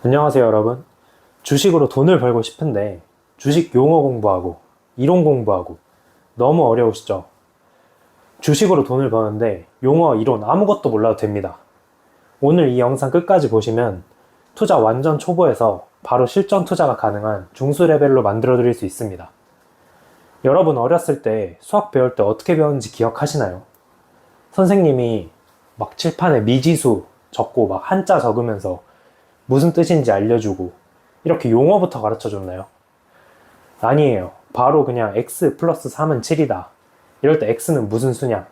안녕하세요, 여러분. 주식으로 돈을 벌고 싶은데 주식 용어 공부하고 이론 공부하고 너무 어려우시죠? 주식으로 돈을 버는데 용어, 이론 아무것도 몰라도 됩니다. 오늘 이 영상 끝까지 보시면 투자 완전 초보에서 바로 실전 투자가 가능한 중수 레벨로 만들어 드릴 수 있습니다. 여러분 어렸을 때 수학 배울 때 어떻게 배웠는지 기억하시나요? 선생님이 막 칠판에 미지수 적고 막 한자 적으면서 무슨 뜻인지 알려주고 이렇게 용어부터 가르쳐줬나요? 아니에요. 바로 그냥 x 플러스 3은 7이다. 이럴 때 x는 무슨 수냐?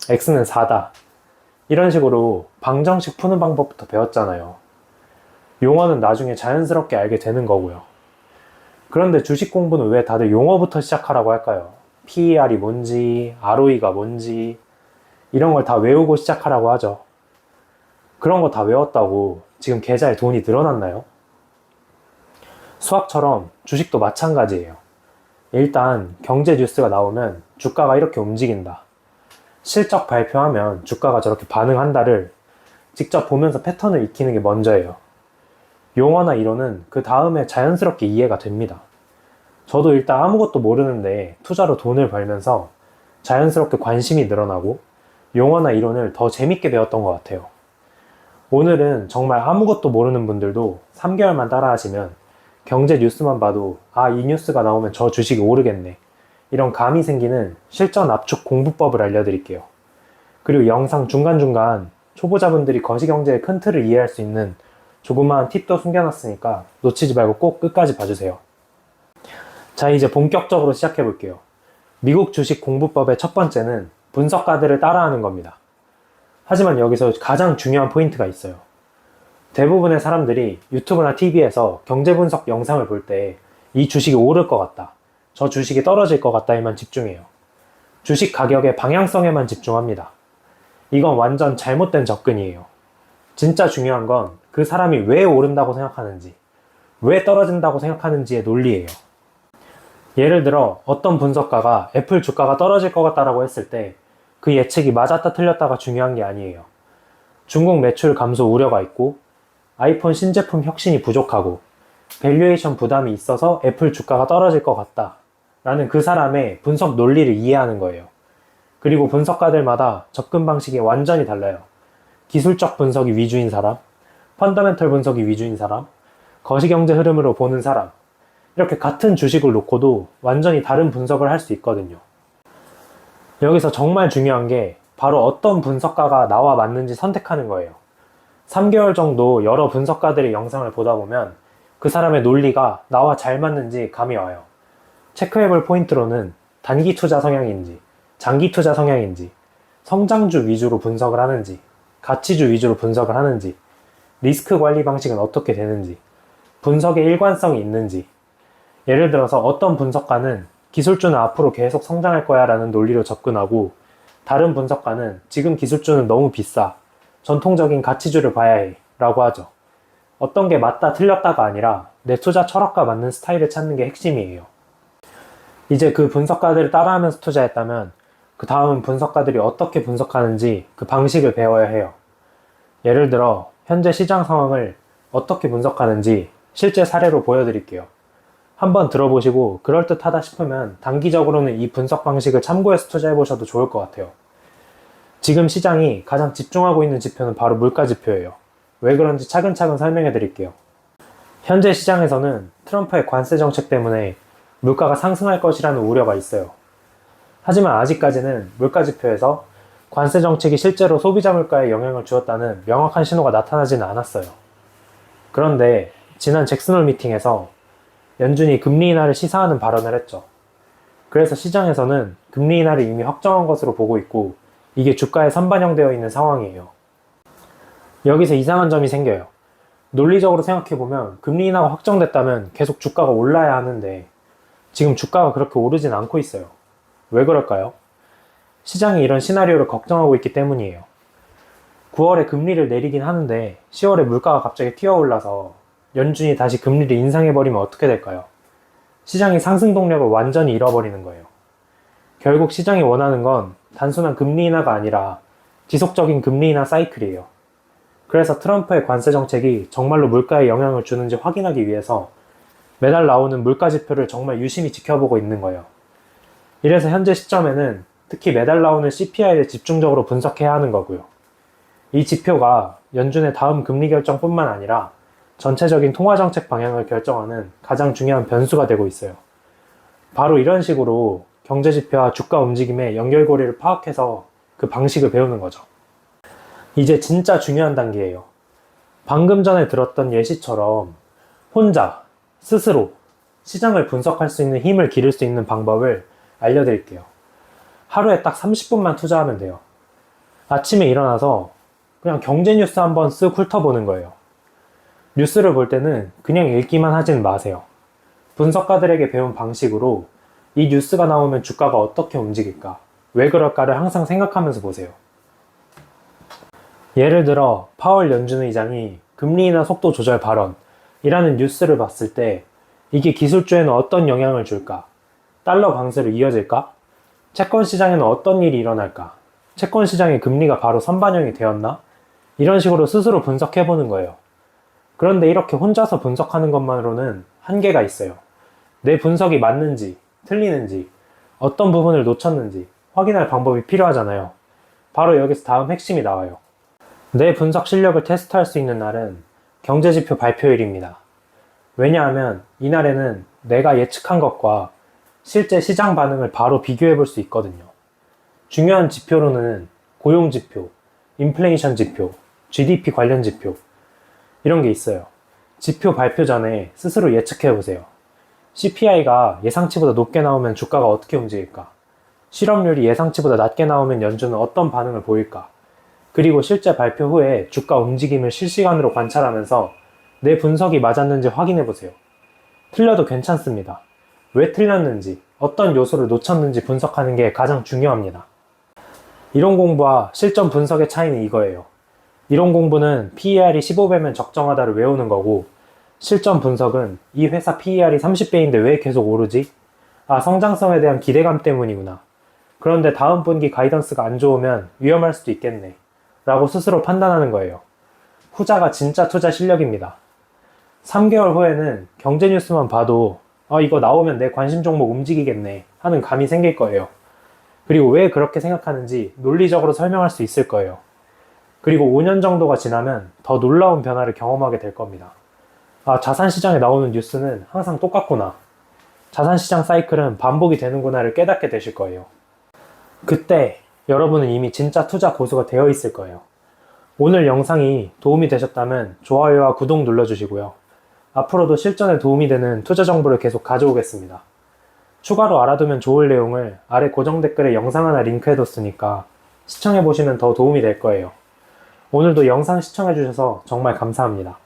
x는 4다. 이런 식으로 방정식 푸는 방법부터 배웠잖아요. 용어는 나중에 자연스럽게 알게 되는 거고요. 그런데 주식 공부는 왜 다들 용어부터 시작하라고 할까요? PER이 뭔지, ROE가 뭔지 이런 걸 다 외우고 시작하라고 하죠. 그런 거 다 외웠다고 지금 계좌에 돈이 늘어났나요? 수학처럼 주식도 마찬가지예요. 일단 경제 뉴스가 나오면 주가가 이렇게 움직인다. 실적 발표하면 주가가 저렇게 반응한다를 직접 보면서 패턴을 익히는 게 먼저예요. 용어나 이론은 그 다음에 자연스럽게 이해가 됩니다. 저도 일단 아무것도 모르는데 투자로 돈을 벌면서 자연스럽게 관심이 늘어나고 용어나 이론을 더 재밌게 배웠던 것 같아요. 오늘은 정말 아무것도 모르는 분들도 3개월만 따라 하시면 경제 뉴스만 봐도 이 뉴스가 나오면 저 주식이 오르겠네. 이런 감이 생기는 실전 압축 공부법을 알려드릴게요. 그리고 영상 중간중간 초보자분들이 거시경제의 큰 틀을 이해할 수 있는 조그마한 팁도 숨겨놨으니까 놓치지 말고 꼭 끝까지 봐주세요. 자, 이제 본격적으로 시작해 볼게요. 미국 주식 공부법의 첫 번째는 분석가들을 따라하는 겁니다. 하지만 여기서 가장 중요한 포인트가 있어요. 대부분의 사람들이 유튜브나 TV에서 경제분석 영상을 볼 때 이 주식이 오를 것 같다, 저 주식이 떨어질 것 같다에만 집중해요. 주식 가격의 방향성에만 집중합니다. 이건 완전 잘못된 접근이에요. 진짜 중요한 건 그 사람이 왜 오른다고 생각하는지, 왜 떨어진다고 생각하는지의 논리예요. 예를 들어 어떤 분석가가 애플 주가가 떨어질 것 같다라고 했을 때 그 예측이 맞았다 틀렸다가 중요한 게 아니에요. 중국 매출 감소 우려가 있고 아이폰 신제품 혁신이 부족하고 밸류에이션 부담이 있어서 애플 주가가 떨어질 것 같다 라는 그 사람의 분석 논리를 이해하는 거예요. 그리고 분석가들마다 접근 방식이 완전히 달라요. 기술적 분석이 위주인 사람, 펀더멘털 분석이 위주인 사람, 거시경제 흐름으로 보는 사람, 이렇게 같은 주식을 놓고도 완전히 다른 분석을 할 수 있거든요. 여기서 정말 중요한 게 바로 어떤 분석가가 나와 맞는지 선택하는 거예요. 3개월 정도 여러 분석가들의 영상을 보다 보면 그 사람의 논리가 나와 잘 맞는지 감이 와요. 체크해볼 포인트로는 단기 투자 성향인지, 장기 투자 성향인지, 성장주 위주로 분석을 하는지, 가치주 위주로 분석을 하는지, 리스크 관리 방식은 어떻게 되는지, 분석의 일관성이 있는지, 예를 들어서 어떤 분석가는 기술주는 앞으로 계속 성장할 거야 라는 논리로 접근하고 다른 분석가는 지금 기술주는 너무 비싸, 전통적인 가치주를 봐야 해 라고 하죠. 어떤 게 맞다 틀렸다가 아니라 내 투자 철학과 맞는 스타일을 찾는 게 핵심이에요. 이제 그 분석가들을 따라하면서 투자했다면 그 다음은 분석가들이 어떻게 분석하는지 그 방식을 배워야 해요. 예를 들어 현재 시장 상황을 어떻게 분석하는지 실제 사례로 보여드릴게요. 한번 들어보시고 그럴듯하다 싶으면 단기적으로는 이 분석 방식을 참고해서 투자해보셔도 좋을 것 같아요. 지금 시장이 가장 집중하고 있는 지표는 바로 물가지표예요. 왜 그런지 차근차근 설명해 드릴게요. 현재 시장에서는 트럼프의 관세 정책 때문에 물가가 상승할 것이라는 우려가 있어요. 하지만 아직까지는 물가지표에서 관세 정책이 실제로 소비자 물가에 영향을 주었다는 명확한 신호가 나타나지는 않았어요. 그런데 지난 잭슨홀 미팅에서 연준이 금리 인하를 시사하는 발언을 했죠. 그래서 시장에서는 금리 인하를 이미 확정한 것으로 보고 있고 이게 주가에 선반영되어 있는 상황이에요. 여기서 이상한 점이 생겨요. 논리적으로 생각해보면 금리 인하가 확정됐다면 계속 주가가 올라야 하는데 지금 주가가 그렇게 오르진 않고 있어요. 왜 그럴까요? 시장이 이런 시나리오를 걱정하고 있기 때문이에요. 9월에 금리를 내리긴 하는데 10월에 물가가 갑자기 튀어올라서 연준이 다시 금리를 인상해버리면 어떻게 될까요? 시장이 상승 동력을 완전히 잃어버리는 거예요. 결국 시장이 원하는 건 단순한 금리 인하가 아니라 지속적인 금리 인하 사이클이에요. 그래서 트럼프의 관세 정책이 정말로 물가에 영향을 주는지 확인하기 위해서 매달 나오는 물가 지표를 정말 유심히 지켜보고 있는 거예요. 이래서 현재 시점에는 특히 매달 나오는 CPI를 집중적으로 분석해야 하는 거고요. 이 지표가 연준의 다음 금리 결정뿐만 아니라 전체적인 통화정책 방향을 결정하는 가장 중요한 변수가 되고 있어요. 바로 이런 식으로 경제지표와 주가 움직임의 연결고리를 파악해서 그 방식을 배우는 거죠. 이제 진짜 중요한 단계예요. 방금 전에 들었던 예시처럼 혼자, 스스로 시장을 분석할 수 있는 힘을 기를 수 있는 방법을 알려드릴게요. 하루에 딱 30분만 투자하면 돼요. 아침에 일어나서 그냥 경제 뉴스 한번 쓱 훑어보는 거예요. 뉴스를 볼 때는 그냥 읽기만 하진 마세요. 분석가들에게 배운 방식으로 이 뉴스가 나오면 주가가 어떻게 움직일까, 왜 그럴까를 항상 생각하면서 보세요. 예를 들어 파월 연준 의장이 금리 인하 속도 조절 발언이라는 뉴스를 봤을 때 이게 기술주에는 어떤 영향을 줄까? 달러 강세로 이어질까? 채권 시장에는 어떤 일이 일어날까? 채권 시장의 금리가 바로 선반영이 되었나? 이런 식으로 스스로 분석해보는 거예요. 그런데 이렇게 혼자서 분석하는 것만으로는 한계가 있어요. 내 분석이 맞는지, 틀리는지, 어떤 부분을 놓쳤는지 확인할 방법이 필요하잖아요. 바로 여기서 다음 핵심이 나와요. 내 분석 실력을 테스트할 수 있는 날은 경제지표 발표일입니다. 왜냐하면 이날에는 내가 예측한 것과 실제 시장 반응을 바로 비교해 볼 수 있거든요. 중요한 지표로는 고용지표, 인플레이션 지표, GDP 관련 지표 이런 게 있어요. 지표 발표 전에 스스로 예측해 보세요. CPI가 예상치보다 높게 나오면 주가가 어떻게 움직일까? 실업률이 예상치보다 낮게 나오면 연준은 어떤 반응을 보일까? 그리고 실제 발표 후에 주가 움직임을 실시간으로 관찰하면서 내 분석이 맞았는지 확인해 보세요. 틀려도 괜찮습니다. 왜 틀렸는지, 어떤 요소를 놓쳤는지 분석하는 게 가장 중요합니다. 이론 공부와 실전 분석의 차이는 이거예요. 이론 공부는 PER이 15배면 적정하다를 외우는 거고, 실전 분석은 이 회사 PER이 30배인데 왜 계속 오르지? 아, 성장성에 대한 기대감 때문이구나. 그런데 다음 분기 가이던스가 안 좋으면 위험할 수도 있겠네. 라고 스스로 판단하는 거예요. 후자가 진짜 투자 실력입니다. 3개월 후에는 경제 뉴스만 봐도 이거 나오면 내 관심 종목 움직이겠네 하는 감이 생길 거예요. 그리고 왜 그렇게 생각하는지 논리적으로 설명할 수 있을 거예요. 그리고 5년 정도가 지나면 더 놀라운 변화를 경험하게 될 겁니다. 아, 자산시장에 나오는 뉴스는 항상 똑같구나. 자산시장 사이클은 반복이 되는구나를 깨닫게 되실 거예요. 그때 여러분은 이미 진짜 투자 고수가 되어 있을 거예요. 오늘 영상이 도움이 되셨다면 좋아요와 구독 눌러주시고요. 앞으로도 실전에 도움이 되는 투자 정보를 계속 가져오겠습니다. 추가로 알아두면 좋을 내용을 아래 고정 댓글에 영상 하나 링크해뒀으니까 시청해보시면 더 도움이 될 거예요. 오늘도 영상 시청해주셔서 정말 감사합니다.